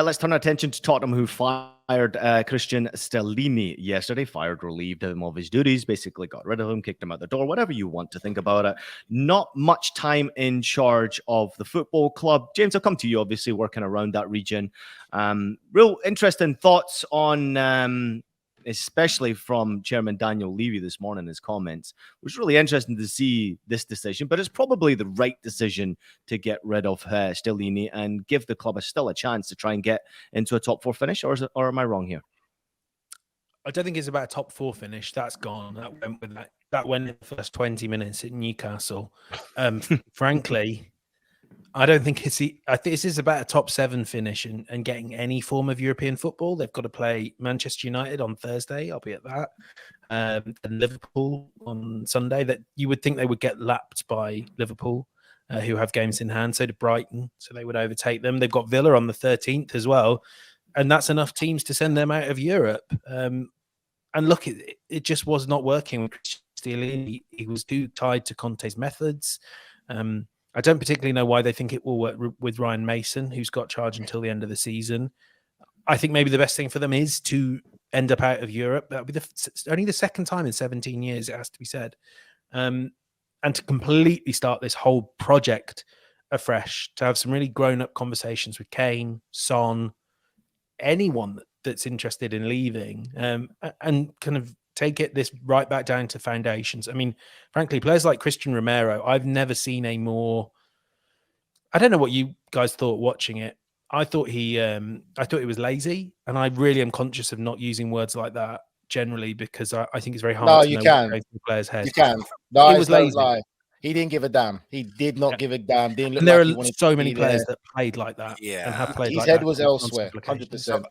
Let's turn our attention to Tottenham, who fired Cristian Stellini yesterday, fired, relieved him of his duties, basically got rid of him, kicked him out the door, whatever you want to think about it. Not much time in charge of the football club. James, I'll come to you, obviously, working around that region. Real interesting thoughts on... especially from Chairman Daniel Levy this morning, his comments. It was really interesting to see this decision, but it's probably the right decision to get rid of Stellini and give the club still a chance to try and get into a top four finish, or am I wrong here? I don't think it's about a top four finish. That's gone. That went in the first 20 minutes at Newcastle. Frankly, I don't think I think this is about a top 7 finish and getting any form of European football. They've got to play Manchester United on Thursday. I'll be at that. And Liverpool on Sunday. That you would think they would get lapped by Liverpool, who have games in hand. So did Brighton. So they would overtake them. They've got Villa on the 13th as well. And that's enough teams to send them out of Europe. And look, it just was not working with Cristian Stellini. He was too tied to Conte's methods. I don't particularly know why they think it will work with Ryan Mason, who's got charge until the end of the season. I think maybe the best thing for them is to end up out of Europe. That would be only the second time in 17 years, it has to be said. And to completely start this whole project afresh, to have some really grown-up conversations with Kane, Son, anyone that's interested in leaving, and kind of take this right back down to foundations. I mean, frankly, players like Cristian Romero, I've never seen a more... I don't know what you guys thought watching it. I thought he was lazy, and I really am conscious of not using words like that generally because I think it's very hard to know what goes in the player's head. You can. No, it was lazy. Lie. He didn't give a damn. He did not give a damn. Didn't look and there like are so many players that played like that. Yeah, and have played his like head that was elsewhere. 100%.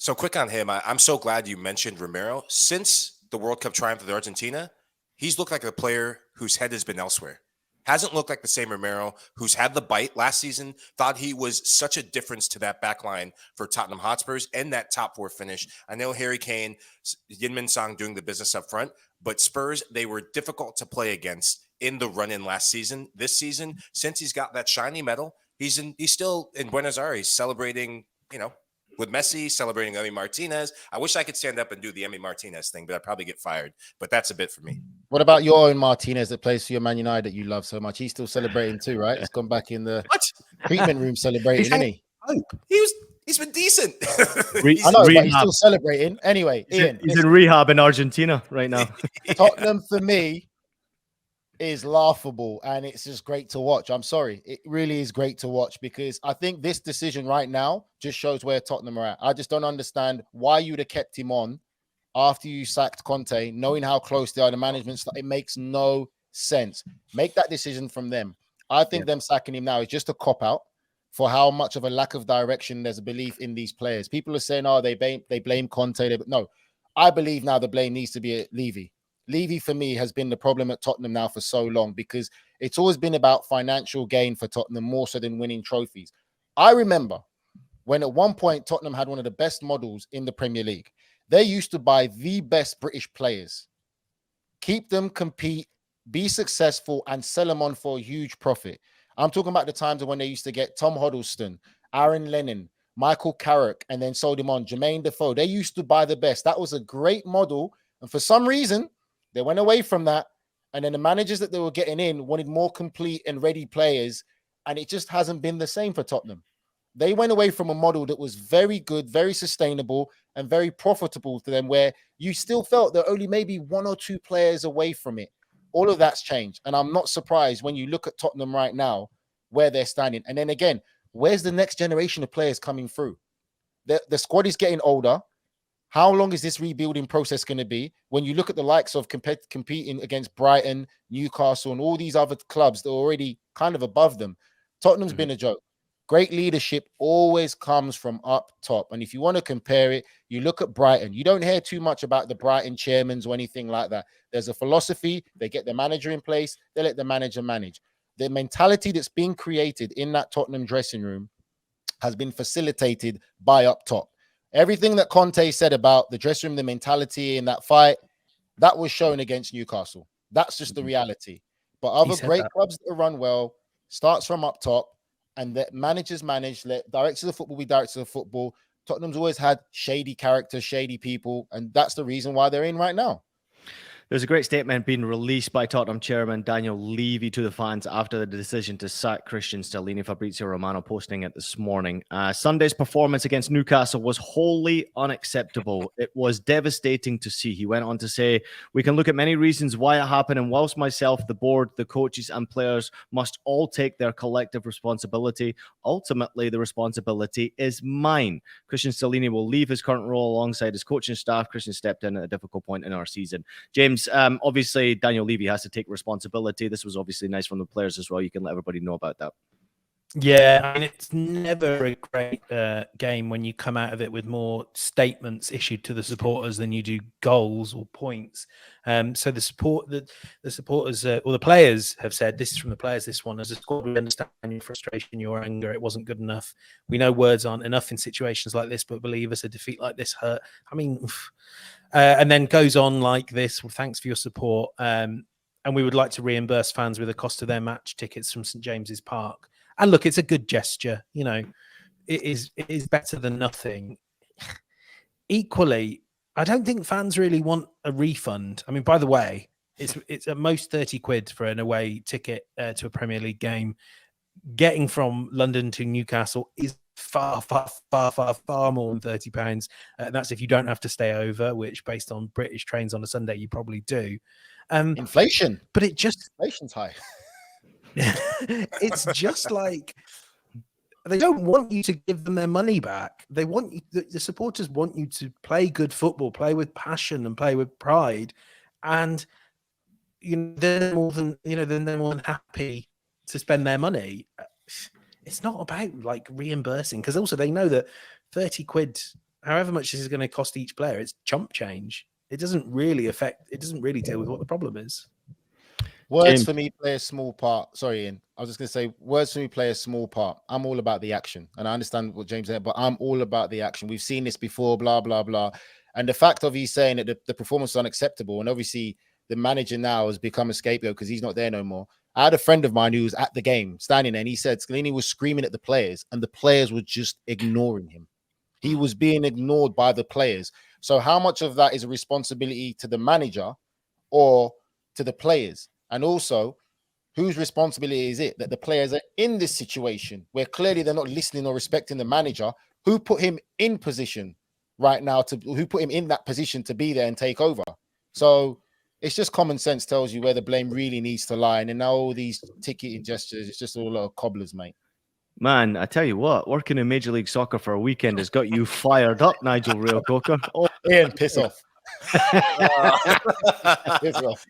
So quick on him. I'm so glad you mentioned Romero. Since the World Cup triumph with Argentina, he's looked like a player whose head has been elsewhere. Hasn't looked like the same Romero who's had the bite last season. Thought he was such a difference to that back line for Tottenham Hotspurs and that top 4 finish. I know Harry Kane, Yin-Min Song doing the business up front, but Spurs, they were difficult to play against in the run-in last season. This season, since he's got that shiny medal, he's still in Buenos Aires celebrating, with Messi, celebrating Emi Martinez. I wish I could stand up and do the Emi Martinez thing, but I'd probably get fired. But that's a bit for me. What about your own Martinez that plays for your Man United that you love so much? He's still celebrating too, right? He's gone back in the treatment room celebrating, isn't he? He's been decent. I know, but he's still celebrating. Anyway, Ian. He's in rehab in Argentina right now. Tottenham, for me, is laughable, and it's just great to watch. I'm sorry. It really is great to watch because I think this decision right now just shows where Tottenham are at. I just don't understand why you'd have kept him on after you sacked Conte, knowing how close they are to management. It makes no sense. Make that decision from them. I think them sacking him now is just a cop-out for how much of a lack of direction there's a belief in these players. People are saying, oh, they blame Conte. No, I believe now the blame needs to be at Levy. Levy, for me, has been the problem at Tottenham now for so long because it's always been about financial gain for Tottenham more so than winning trophies. I remember when at one point Tottenham had one of the best models in the Premier League. They used to buy the best British players, keep them, compete, be successful, and sell them on for a huge profit. I'm talking about the times when they used to get Tom Huddleston, Aaron Lennon, Michael Carrick, and then sold him on, Jermaine Defoe. They used to buy the best. That was a great model. And for some reason, they went away from that. And then the managers that they were getting in wanted more complete and ready players. And it just hasn't been the same for Tottenham. They went away from a model that was very good, very sustainable, and very profitable to them, where you still felt they're only maybe 1 or 2 players away from it. All of that's changed. And I'm not surprised when you look at Tottenham right now, where they're standing. And then again, where's the next generation of players coming through? The squad is getting older. How long is this rebuilding process going to be? When you look at the likes of competing against Brighton, Newcastle, and all these other clubs that are already kind of above them, Tottenham's been a joke. Great leadership always comes from up top. And if you want to compare it, you look at Brighton. You don't hear too much about the Brighton chairmans or anything like that. There's a philosophy. They get the manager in place. They let the manager manage. The mentality that's being created in that Tottenham dressing room has been facilitated by up top. Everything that Conte said about the dressing room, the mentality in that fight, that was shown against Newcastle. That's just the reality. But other great clubs that run well starts from up top. and let managers manage, let directors of football be directors of football. Tottenham's always had shady characters, shady people, and that's the reason why they're in right now. There's a great statement being released by Tottenham chairman Daniel Levy to the fans after the decision to sack Cristian Stellini. Fabrizio Romano posting it this morning. Sunday's performance against Newcastle was wholly unacceptable. It was devastating to see. He went on to say, we can look at many reasons why it happened, and whilst myself, the board, the coaches and players must all take their collective responsibility, ultimately the responsibility is mine. Cristian Stellini will leave his current role alongside his coaching staff. Cristian stepped in at a difficult point in our season. James, obviously Daniel Levy has to take responsibility. This was obviously nice from the players as well. You can let everybody know about that. Yeah, I mean, it's never a great game when you come out of it with more statements issued to the supporters than you do goals or points. So the supporters or the players have said, this is from the players, this one, as a squad, we understand your frustration, your anger, it wasn't good enough. We know words aren't enough in situations like this, but believe us, a defeat like this hurt. I mean, and then goes on like this, well, thanks for your support. And we would like to reimburse fans with the cost of their match tickets from St. James's Park. And look, it's a good gesture. You know, it is better than nothing. Equally, I don't think fans really want a refund. I mean, by the way, it's at most 30 quid for an away ticket to a Premier League game. Getting from London to Newcastle is far more than £30. And that's if you don't have to stay over, which based on British trains on a Sunday, you probably do. Inflation. But inflation's high. It's just like they don't want you to give them their money back. They want you, the supporters want you to play good football, play with passion and play with pride. And they're more than happy to spend their money. It's not about like reimbursing, because also they know that 30 quid, however much this is going to cost each player, it's chump change. It doesn't really deal with what the problem is. Words for me play a small part. Sorry, Ian. I was just going to say, words for me play a small part. I'm all about the action. And I understand what James said, but I'm all about the action. We've seen this before, blah, blah, blah. And the fact of he's saying that the performance is unacceptable, and obviously the manager now has become a scapegoat because he's not there no more. I had a friend of mine who was at the game standing there, and he said Stellini was screaming at the players and the players were just ignoring him. He was being ignored by the players. So how much of that is a responsibility to the manager or to the players? And also, whose responsibility is it that the players are in this situation where clearly they're not listening or respecting the manager? Who put him in position right now who put him in that position to be there and take over? So it's just common sense tells you where the blame really needs to lie. And now all these ticketing gestures, it's just all a lot of cobblers, mate. Man, I tell you what, working in Major League Soccer for a weekend has got you fired up, Nigel Reo-Coker. Oh, Ian, piss off. Piss off.